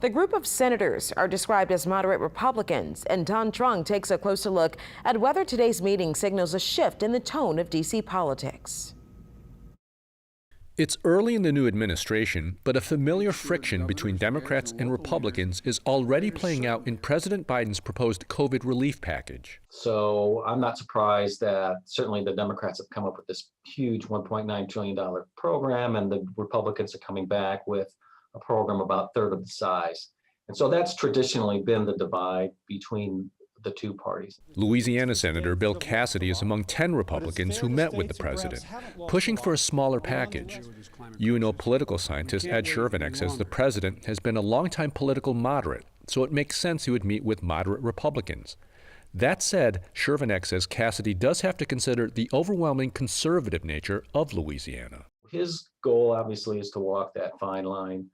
The group of senators are described as moderate Republicans, and Don Trung takes a closer look at whether today's meeting signals a shift in the tone of D.C. politics. It's early in the new administration, but a familiar friction between Democrats and Republicans is already playing out in President Biden's proposed COVID relief package. So I'm not surprised that certainly the Democrats have come up with this huge $1.9 trillion program, and the Republicans are coming back with a program about a third of the size. And so that's traditionally been the divide between the two parties. Louisiana Senator Bill Cassidy is among 10 Republicans who met with the president, pushing for a smaller package. UNO political scientist Ed Shervanek says the president has been a longtime political moderate, so it makes sense he would meet with moderate Republicans. That said, Shervanek says Cassidy does have to consider the overwhelming conservative nature of Louisiana. His goal, obviously, is to walk that fine line,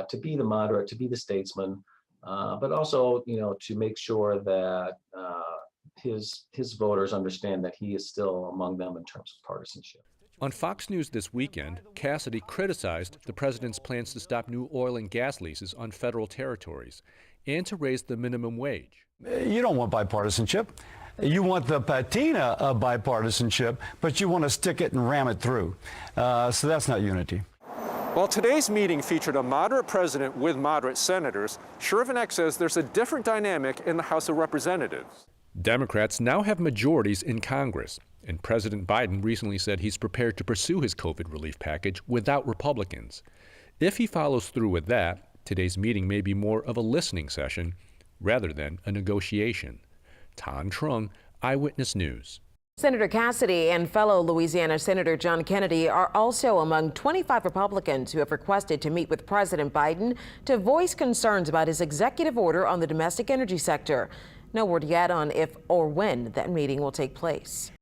to be the moderate, to be the statesman, but also, to make sure that his voters understand that he is still among them in terms of partisanship. On Fox News this weekend, Cassidy criticized the president's plans to stop new oil and gas leases on federal territories and to raise the minimum wage. You don't want bipartisanship. You want the patina of bipartisanship, but you want to stick it and ram it through. So that's not unity. While today's meeting featured a moderate president with moderate senators, Shervanek says there's a different dynamic in the House of Representatives. Democrats now have majorities in Congress, and President Biden recently said he's prepared to pursue his COVID relief package without Republicans. If he follows through with that, today's meeting may be more of a listening session rather than a negotiation. Don Trung, Eyewitness News. Senator Cassidy and fellow Louisiana Senator John Kennedy are also among 25 Republicans who have requested to meet with President Biden to voice concerns about his executive order on the domestic energy sector. No word yet on if or when that meeting will take place.